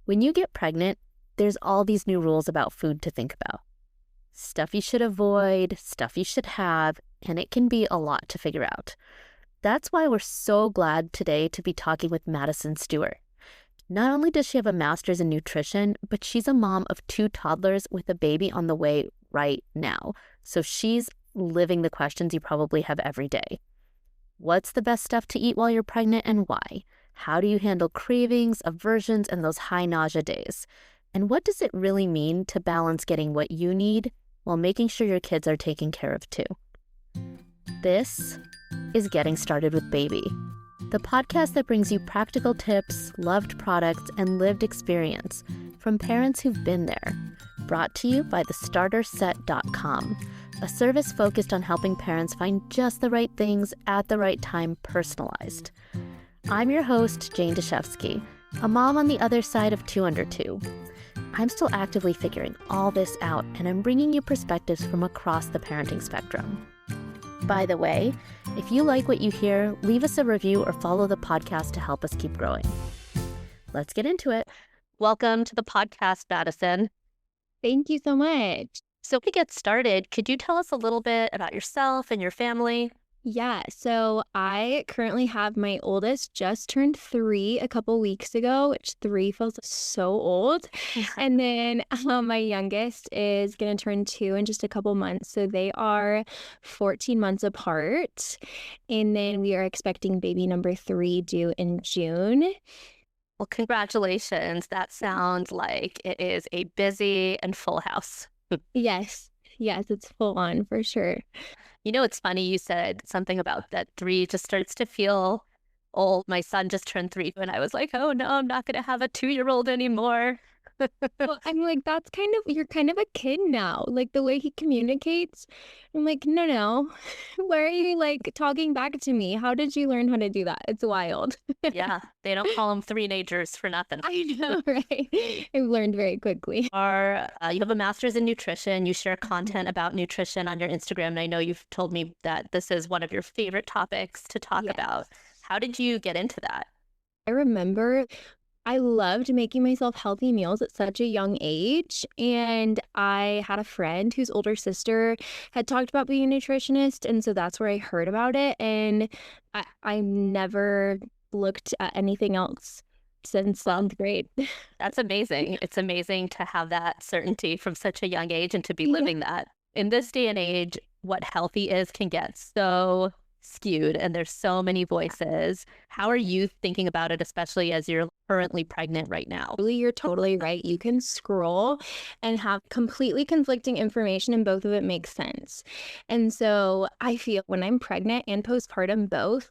When you get pregnant, there's all these new rules about food to think about. Stuff you should avoid, stuff you should have, and it can be a lot to figure out. That's why we're so glad today to be talking with Madison Stewart. Not only does she have a master's in nutrition, but she's a mom of 2 toddlers with a baby on the way right now. So she's living the questions you probably have every day. What's the best stuff to eat while you're pregnant and why? How do you handle cravings, aversions, and those high nausea days? And what does it really mean to balance getting what you need while making sure your kids are taken care of too? This is Getting Started with Baby, the podcast that brings you practical tips, loved products, and lived experience from parents who've been there. Brought to you by thestarterset.com, a service focused on helping parents find just the right things at the right time, personalized. I'm your host, Jane Deshefsky, a mom on the other side of 2 under 2. I'm still actively figuring all this out, and I'm bringing you perspectives from across the parenting spectrum. By the way, if you like what you hear, leave us a review or follow the podcast to help us keep growing. Let's get into it. Welcome to the podcast, Madison. Thank you so much. So to get started, could you tell us a little bit about yourself and your family? Yeah, so I currently have my oldest just turned 3 a couple weeks ago, which 3 feels so old. And then my youngest is going to turn 2 in just a couple months. So they are 14 months apart. And then we are expecting baby number 3 due in June. Well, congratulations. That sounds like it is a busy and full house. Yes, it's full on for sure. You know, it's funny you said something about that 3 just starts to feel old. My son just turned 3 and I was like, oh no, I'm not going to have a 2-year-old anymore. Well, I'm like, you're kind of a kid now. Like the way he communicates, I'm like, no. Why are you like talking back to me? How did you learn how to do that? It's wild. Yeah, they don't call them 3-nagers for nothing. I know, right? I've learned very quickly. You have a master's in nutrition. You share content about nutrition on your Instagram. And I know you've told me that this is one of your favorite topics to talk about. How did you get into that? I remember I loved making myself healthy meals at such a young age. And I had a friend whose older sister had talked about being a nutritionist. And so that's where I heard about it. And I never looked at anything else since 7th grade. That's amazing. It's amazing to have that certainty from such a young age and to be living that. In this day and age, what healthy is can get so skewed and there's so many voices. How are you thinking about it, especially as you're currently pregnant right now? You're totally right. You can scroll and have completely conflicting information and both of it makes sense. And so I feel when I'm pregnant and postpartum both,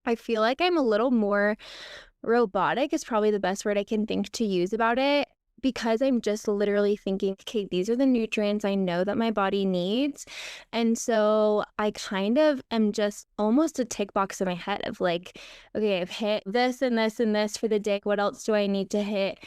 I feel like I'm a little more robotic is probably the best word I can think to use about it. Because I'm just literally thinking, okay, these are the nutrients I know that my body needs. And so I kind of am just almost a tick box in my head of like, okay, I've hit this and this and this for the day. What else do I need to hit?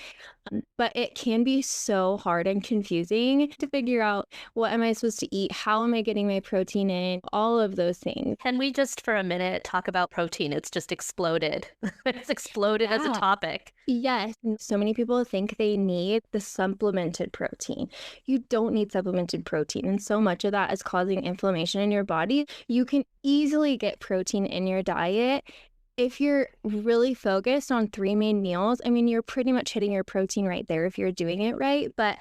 But it can be so hard and confusing to figure out what am I supposed to eat? How am I getting my protein in? All of those things. Can we just for a minute talk about protein? It's just exploded. It's exploded as a topic. Yes. So many people think they need the supplemented protein. You don't need supplemented protein. And so much of that is causing inflammation in your body. You can easily get protein in your diet. If you're really focused on 3 main meals, I mean, you're pretty much hitting your protein right there if you're doing it right. But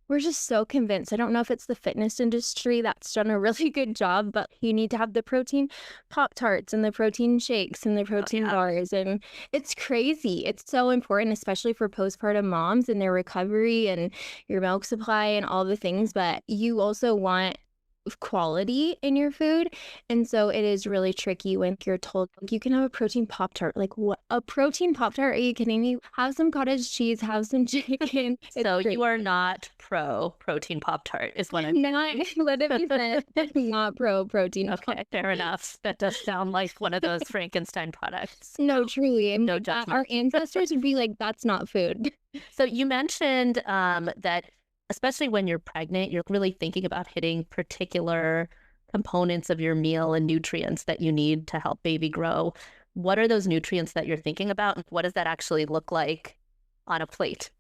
we're just so convinced. I don't know if it's the fitness industry that's done a really good job, but you need to have the protein Pop-Tarts and the protein shakes and the protein bars. And it's crazy. It's so important, especially for postpartum moms and their recovery and your milk supply and all the things. But you also want quality in your food, and so it is really tricky when you're told you can have a protein Pop-Tart. Like, what, a protein Pop-Tart? Are you kidding me? Have some cottage cheese, have some chicken. So you are not pro protein Pop-Tart is what I'm not. Let it be said, not pro protein. Okay, fair enough. That does sound like one of those Frankenstein products. No, truly. No judgment. Our ancestors would be like, that's not food. So you mentioned that especially when you're pregnant, you're really thinking about hitting particular components of your meal and nutrients that you need to help baby grow. What are those nutrients that you're thinking about? And what does that actually look like on a plate?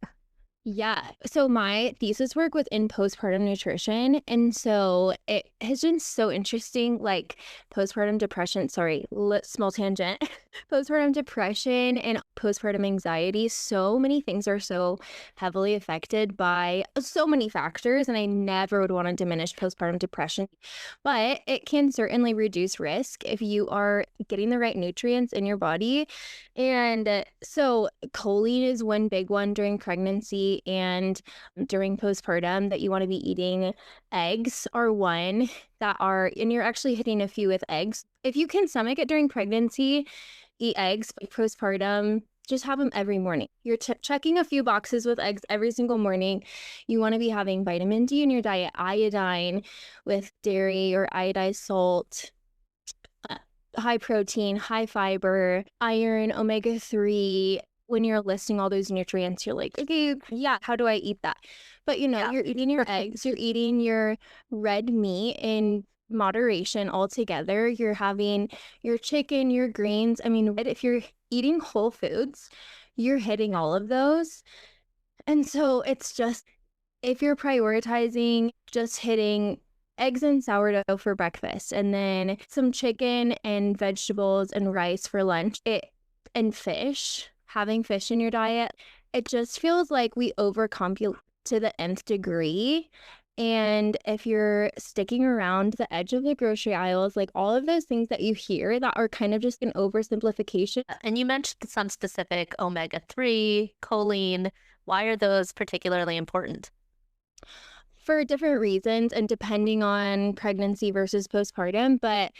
Yeah. So my thesis work was in postpartum nutrition. And so it has been so interesting, like postpartum depression, sorry, small tangent, postpartum depression and postpartum anxiety. So many things are so heavily affected by so many factors. And I never would want to diminish postpartum depression, but it can certainly reduce risk if you are getting the right nutrients in your body. And so choline is one big one during pregnancy and during postpartum that you want to be eating. Eggs are one that are, and you're actually hitting a few with eggs. If you can stomach it during pregnancy, eat eggs. But postpartum, just have them every morning. You're checking a few boxes with eggs every single morning. You want to be having vitamin D in your diet, iodine with dairy or iodized salt, high protein, high fiber, iron, omega-3. When you're listing all those nutrients, you're like, okay, yeah, how do I eat that? But Yeah. you're eating your eggs, you're eating your red meat in moderation altogether. You're having your chicken, your greens. I mean, if you're eating whole foods, you're hitting all of those. And so it's just, if you're prioritizing just hitting eggs and sourdough for breakfast and then some chicken and vegetables and rice for lunch, and fish, having fish in your diet, it just feels like we overcompute to the nth degree. And if you're sticking around the edge of the grocery aisles, like all of those things that you hear that are kind of just an oversimplification. And you mentioned some specific omega-3, choline. Why are those particularly important? For different reasons and depending on pregnancy versus postpartum, but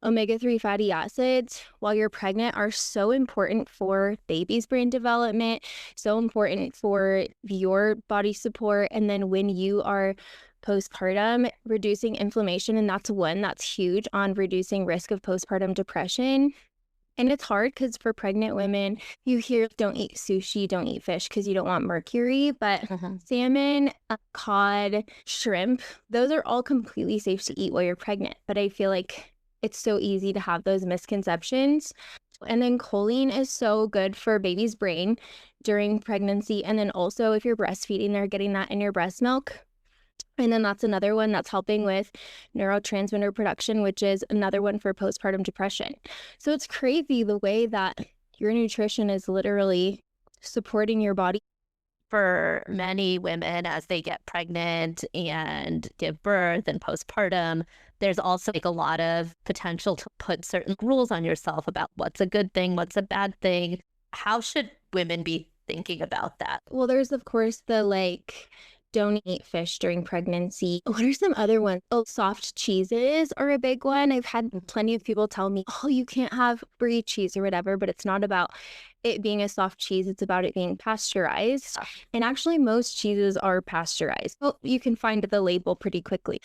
omega-3 fatty acids, while you're pregnant, are so important for baby's brain development, so important for your body support. And then when you are postpartum, reducing inflammation, and that's one that's huge on reducing risk of postpartum depression. And it's hard because for pregnant women, you hear don't eat sushi, don't eat fish because you don't want mercury. But salmon, cod, shrimp, those are all completely safe to eat while you're pregnant. But I feel like it's so easy to have those misconceptions. And then choline is so good for baby's brain during pregnancy. And then also if you're breastfeeding, they're getting that in your breast milk. And then that's another one that's helping with neurotransmitter production, which is another one for postpartum depression. So it's crazy the way that your nutrition is literally supporting your body. For many women, as they get pregnant and give birth and postpartum, there's also like a lot of potential to put certain rules on yourself about what's a good thing, what's a bad thing. How should women be thinking about that? Well, there's, of course, the don't eat fish during pregnancy. What are some other ones? Oh, soft cheeses are a big one. I've had plenty of people tell me, oh, you can't have brie cheese or whatever, but it's not about it being a soft cheese. It's about it being pasteurized. And actually, most cheeses are pasteurized. Well, you can find the label pretty quickly.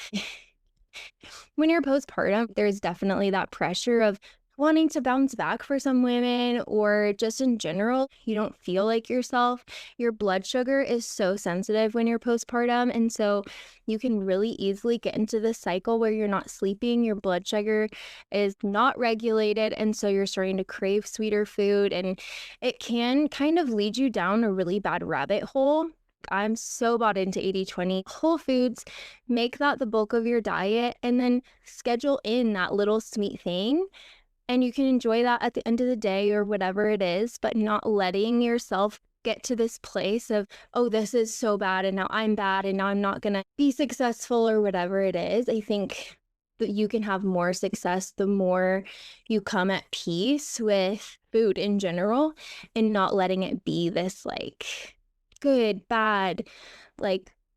When you're postpartum, there's definitely that pressure of wanting to bounce back for some women, or just in general, you don't feel like yourself. Your blood sugar is so sensitive when you're postpartum. And so you can really easily get into this cycle where you're not sleeping, your blood sugar is not regulated. And so you're starting to crave sweeter food. And it can kind of lead you down a really bad rabbit hole. I'm so bought into 80/20. Whole foods, make that the bulk of your diet, and then schedule in that little sweet thing. And you can enjoy that at the end of the day or whatever it is, but not letting yourself get to this place of, oh, this is so bad and now I'm bad and now I'm not going to be successful or whatever it is. I think that you can have more success the more you come at peace with food in general and not letting it be this good, bad,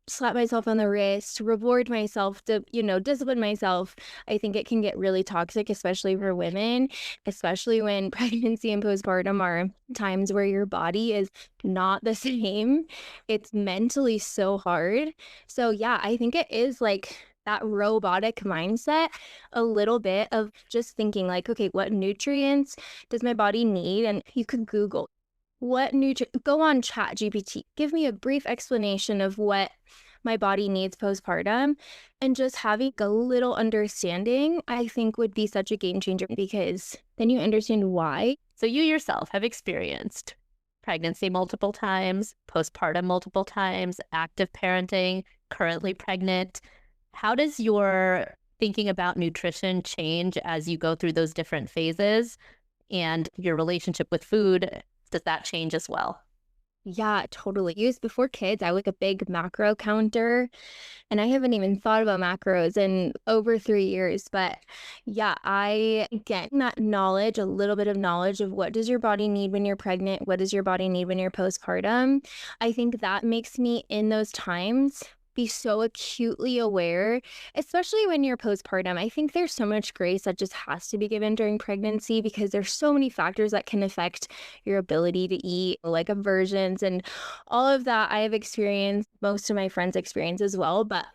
slap myself on the wrist, reward myself, to, discipline myself. I think it can get really toxic, especially for women, especially when pregnancy and postpartum are times where your body is not the same. It's mentally so hard. So yeah, I think it is that robotic mindset, a little bit of just thinking okay, what nutrients does my body need? And you could Google go on Chat GPT, give me a brief explanation of what my body needs postpartum, and just having a little understanding, I think would be such a game changer because then you understand why. So you yourself have experienced pregnancy multiple times, postpartum multiple times, active parenting, currently pregnant. How does your thinking about nutrition change as you go through those different phases? And your relationship with food, does that change as well? Yeah, totally. Used before kids, I was a big macro counter, and I haven't even thought about macros in over 3 years. But yeah, I get that knowledge, a little bit of knowledge of what does your body need when you're pregnant? What does your body need when you're postpartum? I think that makes me in those times be so acutely aware, especially when you're postpartum. I think there's so much grace that just has to be given during pregnancy because there's so many factors that can affect your ability to eat, like aversions and all of that. I have experienced, most of my friends experience as well, but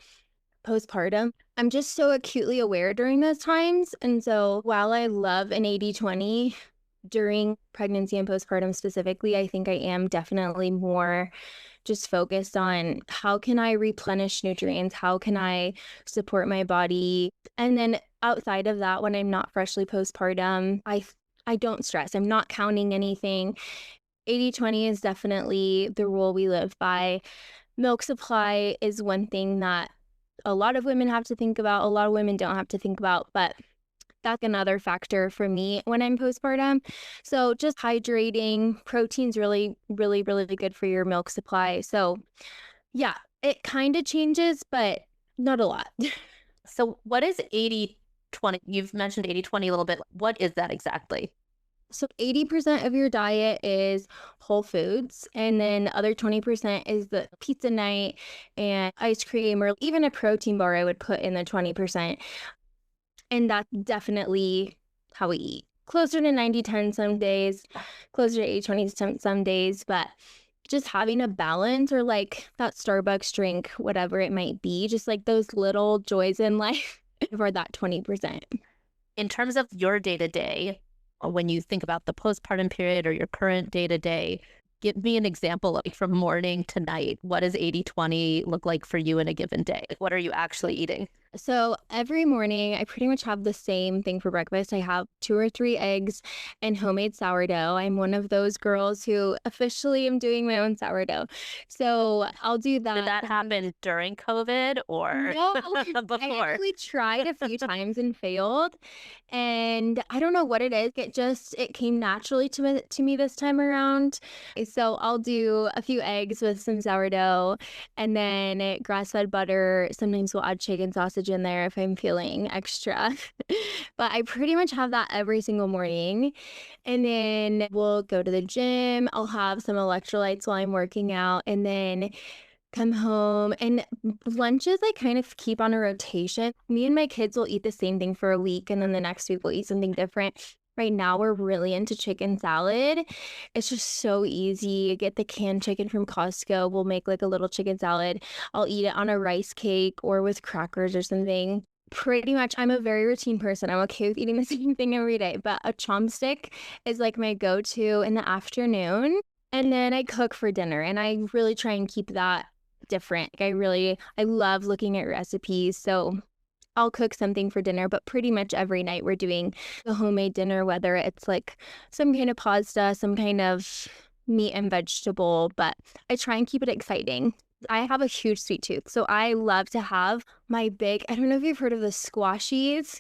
postpartum, I'm just so acutely aware during those times. And so while I love an 80/20 during pregnancy and postpartum specifically, I think I am definitely more just focused on how can I replenish nutrients? How can I support my body? And then outside of that, when I'm not freshly postpartum, I don't stress. I'm not counting anything. 80/20 is definitely the rule we live by. Milk supply is one thing that a lot of women have to think about. A lot of women don't have to think about, but that's another factor for me when I'm postpartum. So just hydrating, protein's really, really, really good for your milk supply. So yeah, it kind of changes, but not a lot. So what is 80/20? You've mentioned 80/20 a little bit. What is that exactly? So 80% of your diet is whole foods, and then the other 20% is the pizza night and ice cream, or even a protein bar I would put in the 20%. And that's definitely how we eat. Closer to 90/10 some days, closer to 80/20 some days, but just having a balance, or like that Starbucks drink, whatever it might be, just like those little joys in life are that 20%. In terms of your day to day, when you think about the postpartum period or your current day to day, give me an example of from morning to night. What does 80/20 look like for you in a given day? What are you actually eating? So every morning, I pretty much have the same thing for breakfast. I have 2 or 3 eggs and homemade sourdough. I'm one of those girls who officially am doing my own sourdough. So I'll do Did that. that happen during COVID or No, I before? actually tried a few times and failed. And I don't know what it is. It came naturally to me this time around. So I'll do a few eggs with some sourdough, and then grass-fed butter. Sometimes we'll add chicken sausage in there if I'm feeling extra. But I pretty much have that every single morning. And then we'll go to the gym. I'll have some electrolytes while I'm working out, and then come home. And lunches I kind of keep on a rotation. Me and my kids will eat the same thing for a week, and then the next week we'll eat something different. Right now we're really into chicken salad. It's just so easy. Get the canned chicken from Costco. We'll make like a little chicken salad. I'll eat it on a rice cake or with crackers or something. Pretty much, I'm a very routine person. I'm okay with eating the same thing every day, but a chopstick is like my go-to in the afternoon. And then I cook for dinner, and I really try and keep that different. I love looking at recipes. So I'll cook something for dinner, but pretty much every night we're doing a homemade dinner, whether it's like some kind of pasta, some kind of meat and vegetable, but I try and keep it exciting. I have a huge sweet tooth, so I love to have my big, I don't know if you've heard of the squashies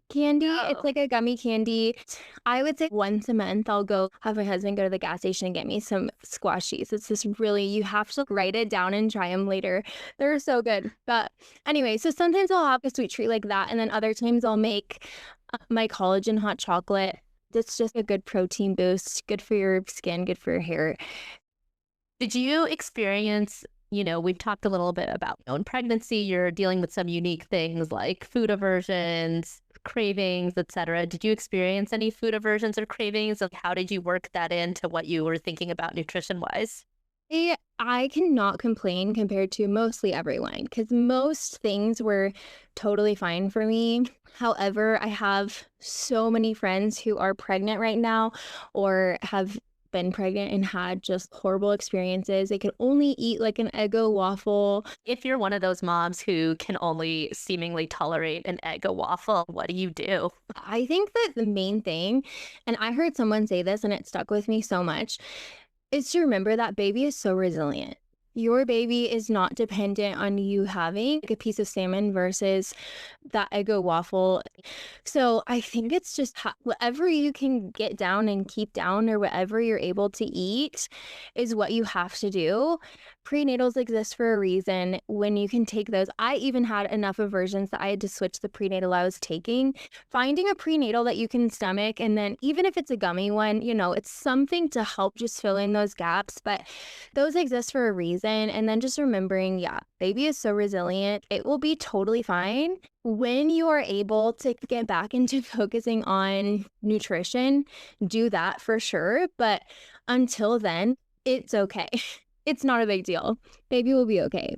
candy. It's No. like a gummy candy. I would say once a month I'll go have my husband go to the gas station and get me some squashies. It's just really, you have to write it down and try them later. They're so good. But anyway, so sometimes I'll have a sweet treat like that, and then other times I'll make my collagen hot chocolate. It's just a good protein boost, good for your skin, good for your hair. Did you experience, we've talked a little bit about your own pregnancy, you're dealing with some unique things like food aversions, cravings, etc. Did you experience any food aversions or cravings? And how did you work that into what you were thinking about nutrition wise? I cannot complain compared to mostly everyone, because most things were totally fine for me. However, I have so many friends who are pregnant right now or have been pregnant and had just horrible experiences. They could only eat like an Eggo waffle. If you're one of those moms who can only seemingly tolerate an egg, a waffle, what do you do? I think that the main thing, and I heard someone say this and it stuck with me so much, is to remember that baby is so resilient. Your baby is not dependent on you having a piece of salmon versus that Eggo waffle. So I think it's just whatever you can get down and keep down, or whatever you're able to eat is what you have to do. Prenatals exist for a reason. When you can take those, I even had enough aversions that I had to switch the prenatal I was taking. Finding a prenatal that you can stomach, and then even if it's a gummy one, it's something to help just fill in those gaps. But those exist for a reason. And then just remembering, yeah, baby is so resilient. It will be totally fine. When you are able to get back into focusing on nutrition, do that for sure. But until then, it's okay. It's not a big deal. Baby will be okay.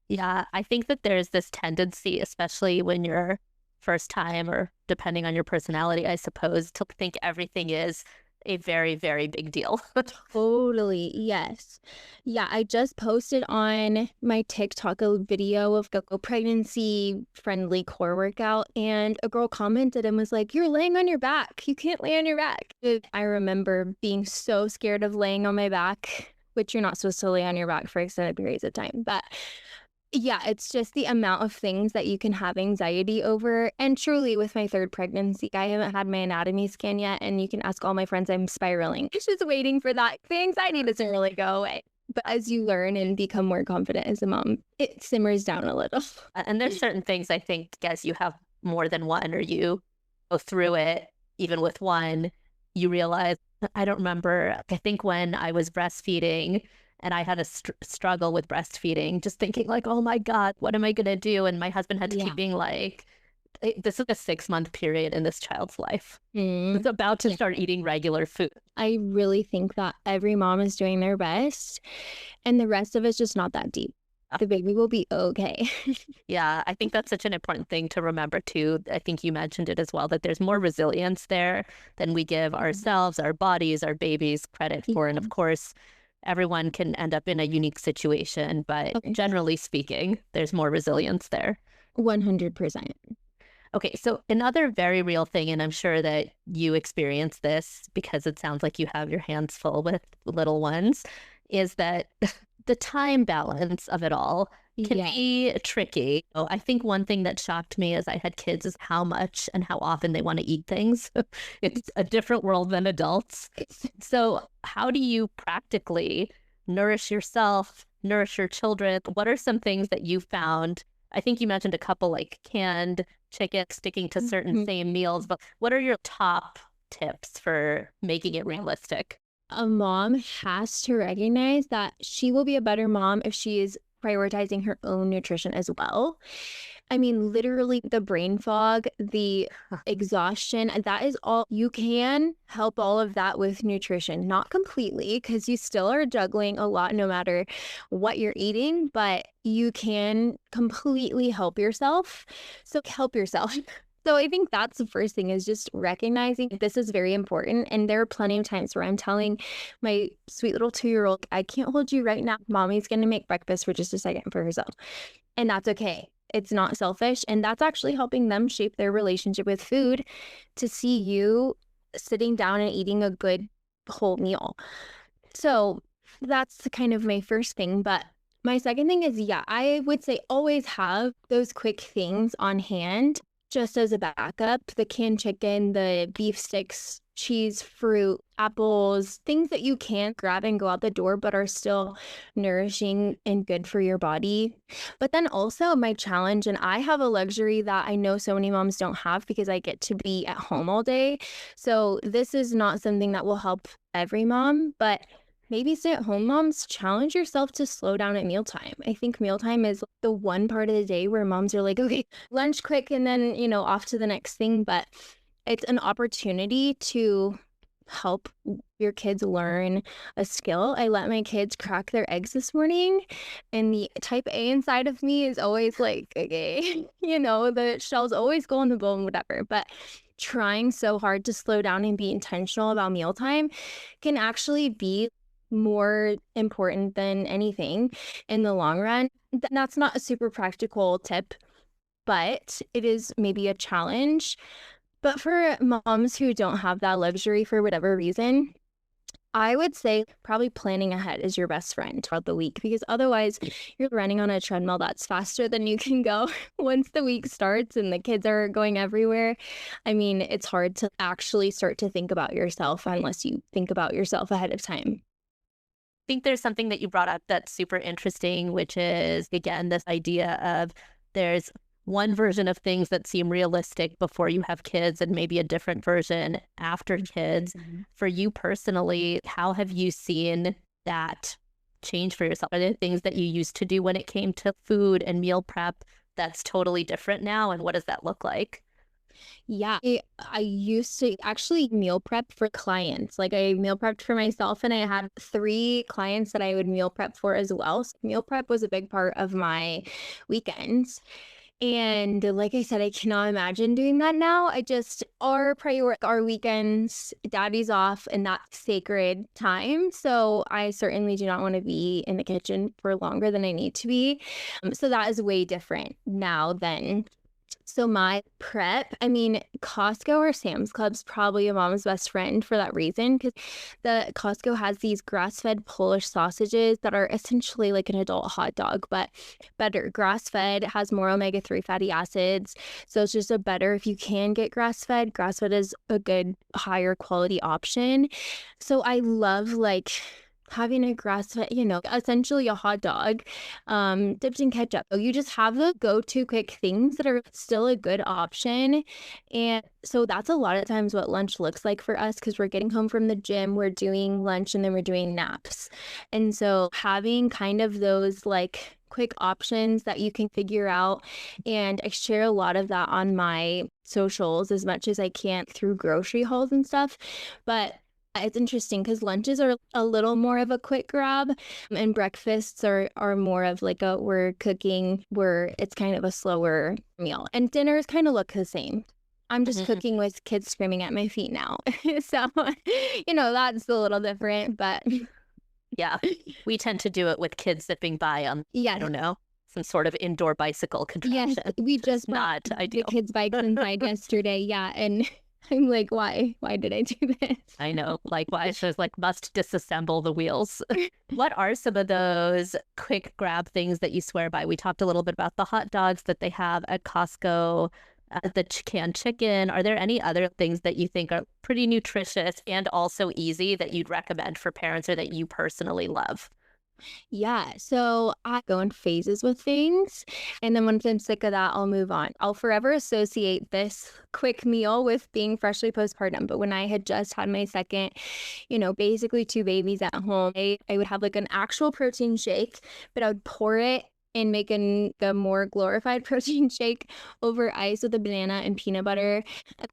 Yeah, I think that there's this tendency, especially when you're first time or depending on your personality, I suppose, to think everything is a very, very big deal. Totally. Yes. Yeah. I just posted on my TikTok a video of a pregnancy friendly core workout, and a girl commented and was like, "You're laying on your back. You can't lay on your back." I remember being so scared of laying on my back, which you're not supposed to lay on your back for extended periods of time. But yeah, it's just the amount of things that you can have anxiety over. And truly, with my third pregnancy, I haven't had my anatomy scan yet. And you can ask all my friends, I'm spiraling. It's just waiting for that. The anxiety doesn't really go away. But as you learn and become more confident as a mom, it simmers down a little. And there's certain things I think as you have more than one, or you go through it, even with one, you realize, I don't remember, I think when I was breastfeeding and I had a struggle with breastfeeding, just thinking like, oh my God, what am I going to do? And my husband had to keep being like, this is a 6-month period in this child's life. It's about to start eating regular food. I really think that every mom is doing their best, and the rest of it's just not that deep. The baby will be okay. Yeah, I think that's such an important thing to remember too. I think you mentioned it as well, that there's more resilience there than we give ourselves, our bodies, our babies credit for. And of course, everyone can end up in a unique situation, but generally speaking, there's more resilience there. 100%. Okay, so another very real thing, and I'm sure that you experience this because it sounds like you have your hands full with little ones, is that the time balance of it all can be tricky. I think one thing that shocked me as I had kids is how much and how often they want to eat things. It's a different world than adults. So how do you practically nourish yourself, nourish your children? What are some things that you found? I think you mentioned a couple, like canned chicken, sticking to certain same meals, but what are your top tips for making it realistic? A mom has to recognize that she will be a better mom if she is prioritizing her own nutrition as well. I mean, literally the brain fog, the exhaustion, that is all. You can help all of that with nutrition, not completely, because you still are juggling a lot no matter what you're eating, but you can completely help yourself. So help yourself. So I think that's the first thing, is just recognizing this is very important. And there are plenty of times where I'm telling my sweet little 2-year-old, I can't hold you right now. Mommy's going to make breakfast for just a second for herself. And that's okay. It's not selfish. And that's actually helping them shape their relationship with food, to see you sitting down and eating a good whole meal. So that's kind of my first thing. But my second thing is, I would say always have those quick things on hand just as a backup. The canned chicken, the beef sticks, cheese, fruit, apples, things that you can grab and go out the door but are still nourishing and good for your body. But then also my challenge, and I have a luxury that I know so many moms don't have because I get to be at home all day. So this is not something that will help every mom, but maybe stay-at-home moms, challenge yourself to slow down at mealtime. I think mealtime is the one part of the day where moms are like, okay, lunch quick and then, off to the next thing. But it's an opportunity to help your kids learn a skill. I let my kids crack their eggs this morning, and the type A inside of me is always like, okay, the shells always go on the bone, whatever. But trying so hard to slow down and be intentional about mealtime can actually be more important than anything in the long run. That's not a super practical tip, but it is maybe a challenge. But for moms who don't have that luxury for whatever reason, I would say probably planning ahead is your best friend throughout the week because otherwise you're running on a treadmill that's faster than you can go. Once the week starts and the kids are going everywhere, I mean, it's hard to actually start to think about yourself unless you think about yourself ahead of time. Think there's something that you brought up that's super interesting, which is, again, this idea of there's one version of things that seem realistic before you have kids and maybe a different version after kids. For you personally, how have you seen that change for yourself? Are there things that you used to do when it came to food and meal prep that's totally different now? And what does that look like? Yeah, I used to actually meal prep for clients. Like I meal prepped for myself and I had 3 clients that I would meal prep for as well. So meal prep was a big part of my weekends. And like I said, I cannot imagine doing that now. I just our weekends, daddy's off, and that's sacred time. So I certainly do not want to be in the kitchen for longer than I need to be. So that is way different now than so my prep, I mean, Costco or Sam's Club's probably a mom's best friend for that reason, because the Costco has these grass-fed Polish sausages that are essentially like an adult hot dog, but better. Grass-fed has more omega-3 fatty acids, so it's just a better if you can get grass-fed. Grass-fed is a good higher quality option. So I love like having a grass-fed, essentially a hot dog, dipped in ketchup. So you just have the go-to quick things that are still a good option. And so that's a lot of times what lunch looks like for us because we're getting home from the gym, we're doing lunch, and then we're doing naps. And so having kind of those like quick options that you can figure out. And I share a lot of that on my socials as much as I can through grocery hauls and stuff. But it's interesting because lunches are a little more of a quick grab, and breakfasts are more of like we're cooking, where it's kind of a slower meal. And dinners kind of look the same. I'm just cooking with kids screaming at my feet now. So, that's a little different, but yeah, we tend to do it with kids zipping by on, yeah. I don't know, some sort of indoor bicycle contraption. Yes, we just brought not ideal. The kids' bikes inside yesterday. Yeah, and I'm like, why? Why did I do this? I know. Likewise, there's like must disassemble the wheels. What are some of those quick grab things that you swear by? We talked a little bit about the hot dogs that they have at Costco, the canned chicken. Are there any other things that you think are pretty nutritious and also easy that you'd recommend for parents or that you personally love? Yeah, so I go in phases with things, and then once I'm sick of that, I'll move on. I'll forever associate this quick meal with being freshly postpartum. But when I had just had my second, basically 2 babies at home, I would have like an actual protein shake, but I would pour it and make a more glorified protein shake over ice with a banana and peanut butter.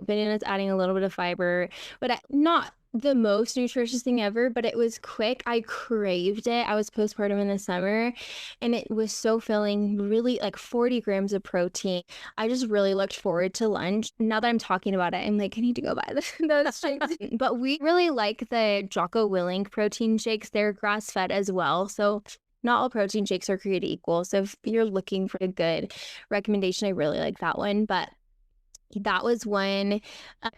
Banana's adding a little bit of fiber, but not the most nutritious thing ever, but it was quick. I craved it. I was postpartum in the summer and it was so filling, really like 40 grams of protein. I just really looked forward to lunch. Now that I'm talking about it, I'm like, I need to go buy those shakes. But we really like the Jocko Willink protein shakes. They're grass fed as well. So not all protein shakes are created equal. So if you're looking for a good recommendation, I really like that one. But that was when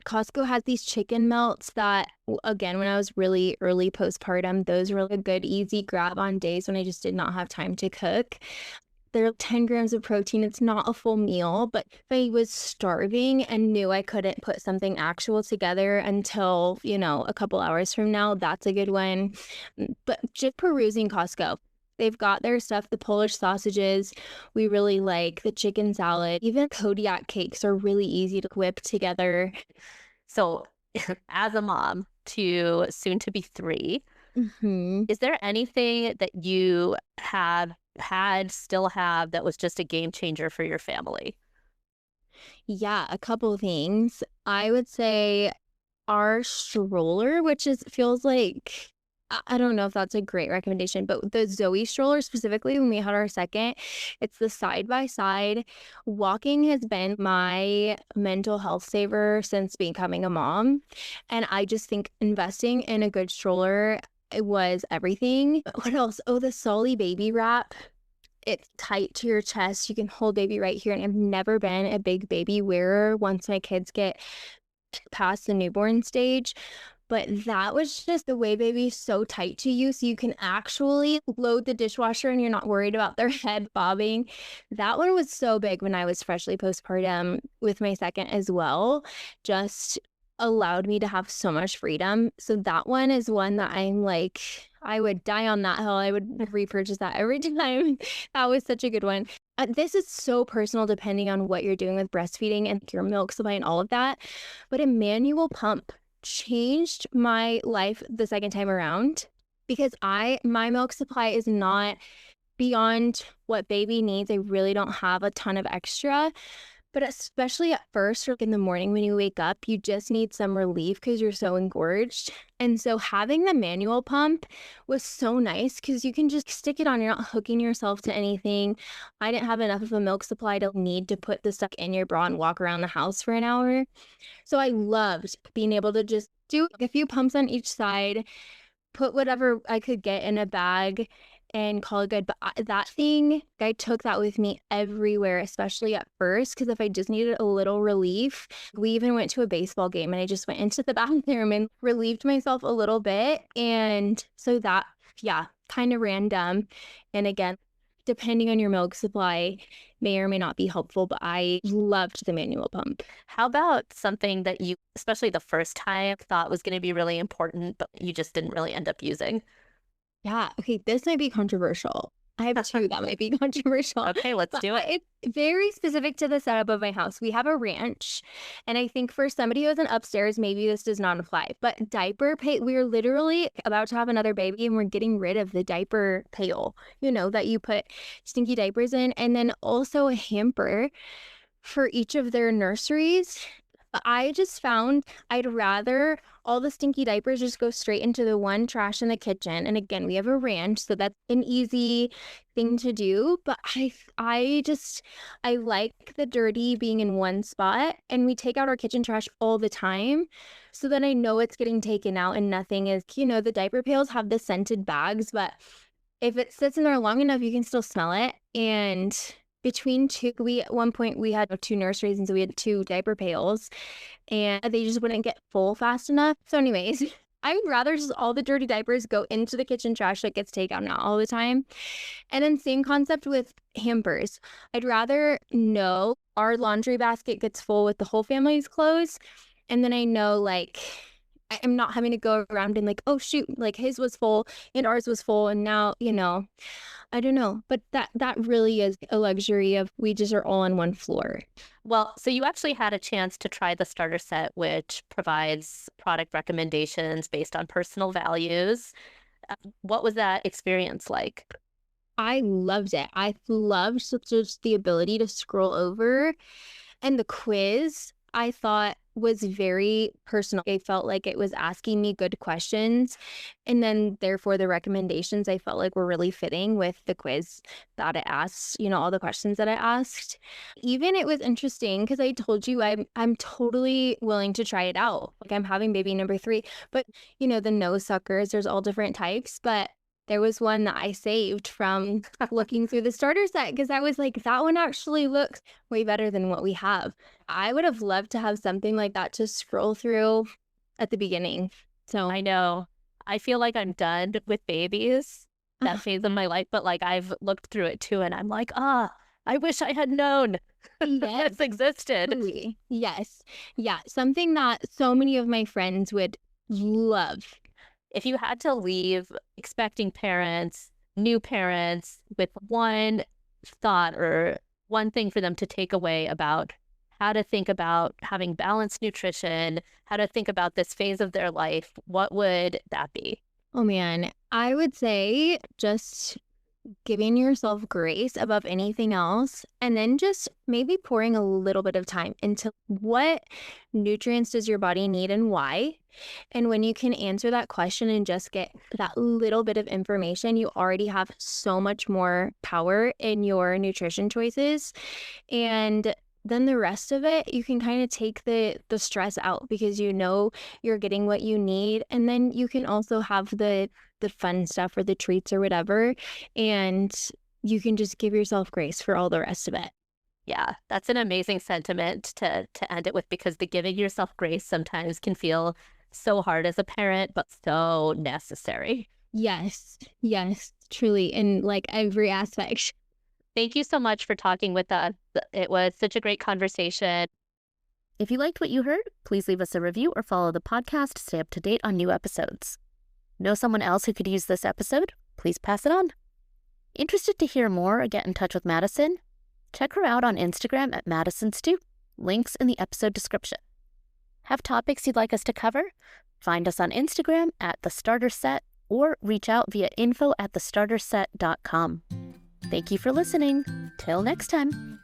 Costco has these chicken melts that, again, when I was really early postpartum, those were a good, easy grab on days when I just did not have time to cook. They're 10 grams of protein. It's not a full meal, but if I was starving and knew I couldn't put something actual together until, a couple hours from now, that's a good one. But just perusing Costco. They've got their stuff, the Polish sausages. We really like the chicken salad. Even Kodiak cakes are really easy to whip together. So, as a mom to soon to be 3, is there anything that you still have that was just a game changer for your family? Yeah, a couple of things. I would say our stroller, which feels like, I don't know if that's a great recommendation, but the Zoe stroller specifically, when we had our second, it's the side by side. Walking has been my mental health saver since becoming a mom. And I just think investing in a good stroller, it was everything. What else? Oh, the Solly baby wrap. It's tight to your chest. You can hold baby right here. And I've never been a big baby wearer once my kids get past the newborn stage. But that was just the way baby's so tight to you, so you can actually load the dishwasher and you're not worried about their head bobbing. That one was so big when I was freshly postpartum with my second as well. Just allowed me to have so much freedom. So that one is one that I'm like, I would die on that hill. I would repurchase that every time. That was such a good one. This is so personal depending on what you're doing with breastfeeding and your milk supply and all of that. But a manual pump changed my life the second time around because my milk supply is not beyond what baby needs. I really don't have a ton of extra. But especially at first, or in the morning when you wake up, you just need some relief because you're so engorged. And so having the manual pump was so nice because you can just stick it on. You're not hooking yourself to anything. I didn't have enough of a milk supply to need to put the stuff in your bra and walk around the house for an hour. So I loved being able to just do a few pumps on each side, put whatever I could get in a bag and call it good. But that thing, I took that with me everywhere, especially at first, because if I just needed a little relief, we even went to a baseball game and I just went into the bathroom and relieved myself a little bit. And so that, yeah, kind of random. And again, depending on your milk supply, may or may not be helpful, but I loved the manual pump. How about something that you, especially the first time, thought was going to be really important, but you just didn't really end up using? Yeah. Okay. This might be controversial. I have two that might be controversial. Okay, let's do it. It's very specific to the setup of my house. We have a ranch. And I think for somebody who isn't upstairs, maybe this does not apply. But diaper pail, we're literally about to have another baby and we're getting rid of the diaper pail, that you put stinky diapers in. And then also a hamper for each of their nurseries. I just found I'd rather all the stinky diapers just go straight into the one trash in the kitchen. And again, we have a ranch, so that's an easy thing to do. But I like the dirty being in one spot, and we take out our kitchen trash all the time, so that I know it's getting taken out and nothing is. The diaper pails have the scented bags, but if it sits in there long enough, you can still smell it. And between two, at one point we had two nurseries, and so we had two diaper pails, and they just wouldn't get full fast enough. So anyways, I would rather just all the dirty diapers go into the kitchen trash that gets taken out all the time. And then same concept with hampers. I'd rather know our laundry basket gets full with the whole family's clothes, and then I know I'm not having to go around and oh shoot, his was full and ours was full, and now I don't know, but that really is a luxury of we just are all on one floor. Well, so you actually had a chance to try the starter set, which provides product recommendations based on personal values. What was that experience like? I loved it. I loved just the ability to scroll over, and the quiz I thought was very personal. I felt like it was asking me good questions, and then therefore the recommendations I felt like were really fitting with the quiz that it asked, all the questions that I asked. Even it was interesting because I told you I'm totally willing to try it out. I'm having baby number 3, but the nose suckers, there's all different types, but there was one that I saved from looking through the starter set because I was like, that one actually looks way better than what we have. I would have loved to have something like that to scroll through at the beginning. So I know. I feel like I'm done with babies, that phase of my life, but I've looked through it too, and I'm like, I wish I had known this existed. Totally. Yes. Yeah. Something that so many of my friends would love. If you had to leave expecting parents, new parents, with one thought or one thing for them to take away about how to think about having balanced nutrition, how to think about this phase of their life, what would that be? Oh man, I would say just giving yourself grace above anything else, and then just maybe pouring a little bit of time into what nutrients does your body need and why. And when you can answer that question and just get that little bit of information, you already have so much more power in your nutrition choices. And then the rest of it, you can kind of take the stress out because you're getting what you need. And then you can also have the fun stuff or the treats or whatever. And you can just give yourself grace for all the rest of it. Yeah, that's an amazing sentiment to end it with, because the giving yourself grace sometimes can feel So hard as a parent, but so necessary. Yes, yes, truly, in like every aspect. Thank you so much for talking with us. It was such a great conversation. If you liked what you heard, please leave us a review or follow the podcast to stay up to date on new episodes. Know someone else who could use this episode? Please pass it on. Interested to hear more or get in touch with Madison? Check her out on Instagram at Madison Stewart. Links in the episode description. Have topics you'd like us to cover? Find us on Instagram at The Starter Set or reach out via info@thestarterset.com. Thank you for listening. Till next time.